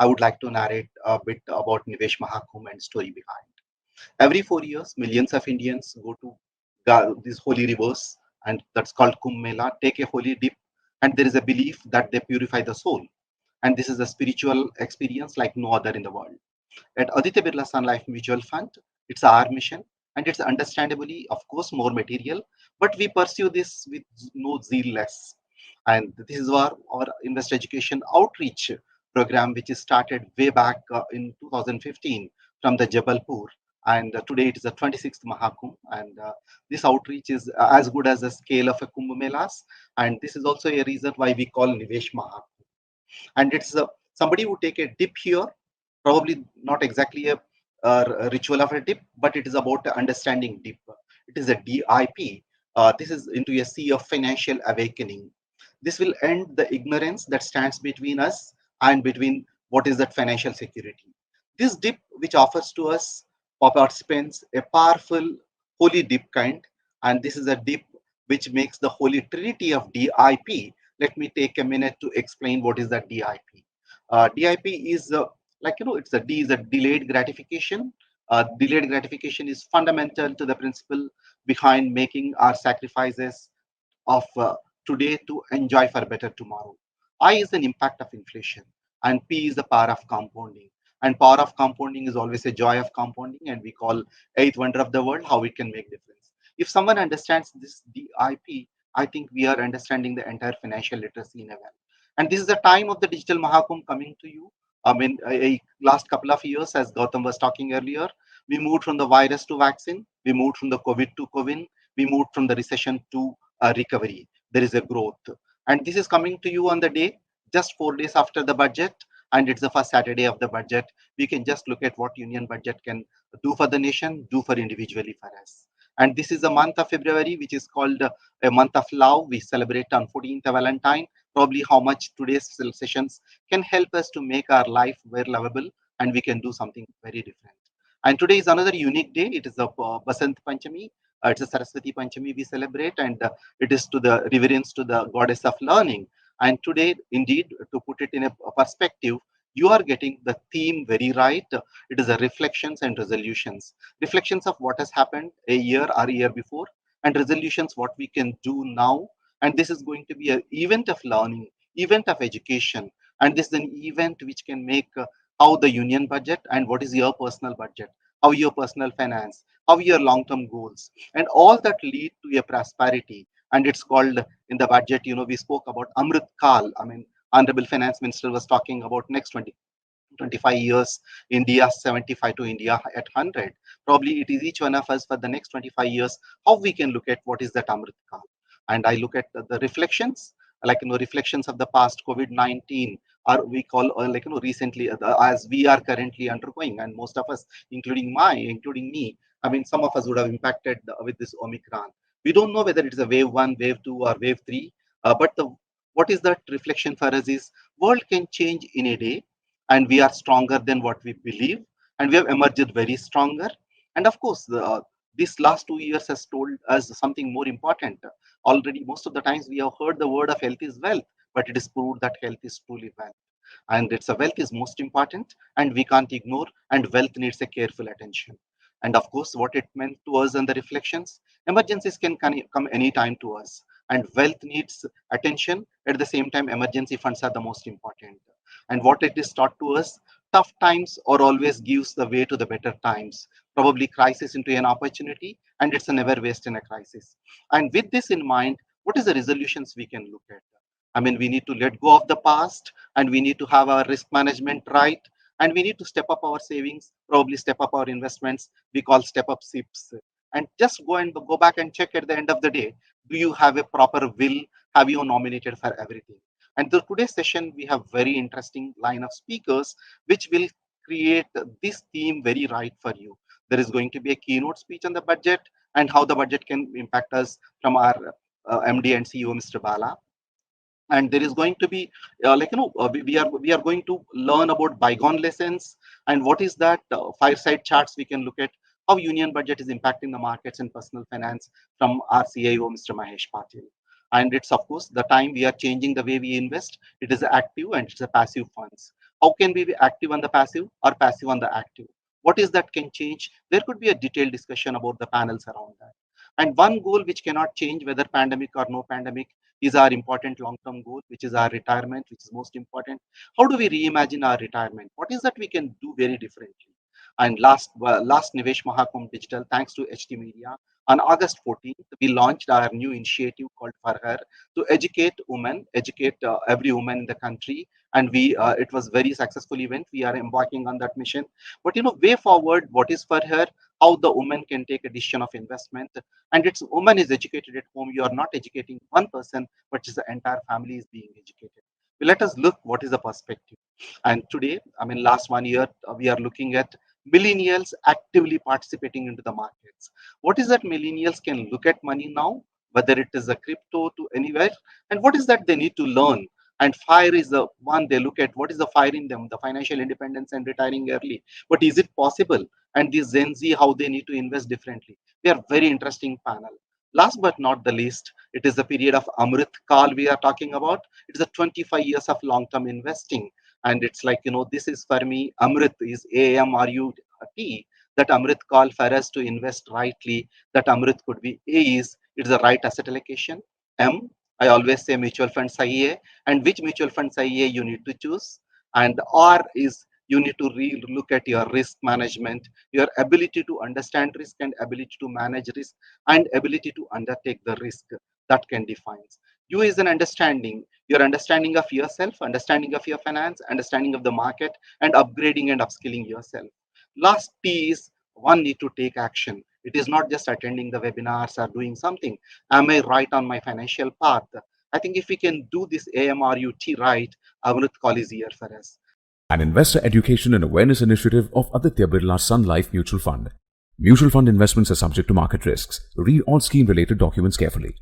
I would like to narrate a bit about Nivesh Mahakumbh and story behind. Every 4 years, millions of Indians go to these holy rivers, and that's called Kumbh Mela, take a holy dip, and there is a belief that they purify the soul. And this is a spiritual experience like no other in the world. At Aditya Birla Sun Life Mutual Fund, it's our mission, and it's understandably, of course, more material, but we pursue this with no zeal less. And this is our investor education outreach program, which is started way back in 2015 from the Jabalpur. And today it is the 26th Mahakumbh. And this outreach is as good as the scale of a Kumbh Melas. And this is also a reason why we call Nivesh Mahakumbh. And it's somebody who take a dip here, probably not exactly a ritual of a dip, but it is about understanding dip. It is a DIP. This is into a sea of financial awakening. This will end the ignorance that stands between us and between what is that financial security. This dip, which offers to us participants a powerful holy dip kind, and this is a dip which makes the holy trinity of DIP. Let me take a minute to explain what is that DIP. DIP is it's a D is a delayed gratification. Delayed gratification is fundamental to the principle behind making our sacrifices of today to enjoy for better tomorrow. I is an impact of inflation, and P is the power of compounding. And power of compounding is always a joy of compounding, and we call eighth wonder of the world how it can make difference. If someone understands this DIP, I think we are understanding the entire financial literacy in a well. And this is the time of the digital Mahakumbh coming to you. I mean, last couple of years, as Gautam was talking earlier, we moved from the virus to vaccine, we moved from the COVID to COVID, we moved from the recession to recovery. There is a growth. And this is coming to you on the day, just 4 days after the budget. And it's the first Saturday of the budget. We can just look at what union budget can do for the nation, do for individually for us. And this is a month of February, which is called a month of love. We celebrate on 14th of Valentine. Probably how much today's sessions can help us to make our life very lovable, and we can do something very different. And today is another unique day. It is a Basant Panchami. It's a Saraswati Panchami we celebrate, and it is to the reverence to the goddess of learning. And today, indeed, to put it in a perspective, you are getting the theme very right. It is a reflections and resolutions. Reflections of what has happened a year or a year before, and resolutions what we can do now. And this is going to be an event of learning, event of education, and this is an event which can make how the union budget and what is your personal budget, how your personal finance, how your long-term goals, and all that lead to a prosperity. And it's called in the budget, we spoke about Amrit Kal. I mean, Honorable Finance Minister was talking about next 25 years, India 75 to India at 100. Probably it is each one of us for the next 25 years, how we can look at what is that Amrit Kal. And I look at the reflections, like, reflections of the past COVID-19, or we call, recently, as we are currently undergoing, and most of us, including me, I mean, some of us would have impacted with this Omicron. We don't know whether it is a wave one, wave two, or wave three, but what is that reflection for us is world can change in a day, and we are stronger than what we believe, and we have emerged very stronger. And of course, this last 2 years has told us something more important. Already, most of the times we have heard the word of health is wealth, but it is proved that health is truly wealth. And it's a wealth is most important, and we can't ignore, and wealth needs a careful attention. And of course, what it meant to us and the reflections, emergencies can come anytime to us, and wealth needs attention. At the same time, emergency funds are the most important. And what it is taught to us, tough times or always gives the way to the better times, probably crisis into an opportunity, and it's a never waste in a crisis. And with this in mind, what is the resolutions we can look at? I mean, we need to let go of the past, and we need to have our risk management right, and we need to step up our savings, probably step up our investments. We call step up SIPs. And just go back and check at the end of the day, do you have a proper will? Have you nominated for everything? And the today's session, we have very interesting line of speakers, which will create this theme very right for you. There is going to be a keynote speech on the budget and how the budget can impact us from our MD and CEO, Mr. Bala. And there is going to be we are going to learn about bygone lessons, and what is that fireside charts we can look at how union budget is impacting the markets and personal finance from our CIO, Mr. Mahesh Patil. And it's of course the time we are changing the way we invest. It is active and it's a passive funds. How can we be active on the passive or passive on the active? What is that can change? There could be a detailed discussion about the panels around that. And one goal which cannot change whether pandemic or no pandemic is our important long-term goal, which is our retirement, which is most important. How do we reimagine our retirement? What is that we can do very differently? And last Nivesh Mahakumbh Digital, thanks to HT Media, on August 14th, we launched our new initiative called For Her to educate women, educate every woman in the country. And it was very successful event. We are embarking on that mission. But way forward, what is For Her? How the woman can take a decision of investment, and it's woman is educated at home. You are not educating one person, but the entire family is being educated. Let us look what is the perspective. And today, I mean, last 1 year, we are looking at millennials actively participating into the markets. What is that millennials can look at money now, whether it is a crypto to anywhere, and what is that they need to learn? And fire is the one they look at. What is the fire in them? The financial independence and retiring early. But is it possible? And this Gen Z, how they need to invest differently. They are very interesting panel. Last but not the least, it is the period of Amrit Kal we are talking about. It is a 25 years of long-term investing. And it's like, this is for me, Amrit is AMRUT, that Amrit Kal for us to invest rightly, that Amrit could be A is, it's the right asset allocation. M, I always say mutual funds IEA, and which mutual funds IEA you need to choose. And R is you need to look at your risk management, your ability to understand risk and ability to manage risk and ability to undertake the risk that can define. You is an understanding, your understanding of yourself, understanding of your finance, understanding of the market, and upgrading and upskilling yourself. Last T is one need to take action. It is not just attending the webinars or doing something. Am I right on my financial path? I think if we can do this AMRUT right, Amrit Call is here for us. An investor education and awareness initiative of Aditya Birla Sun Life Mutual Fund. Mutual fund investments are subject to market risks. Read all scheme related documents carefully.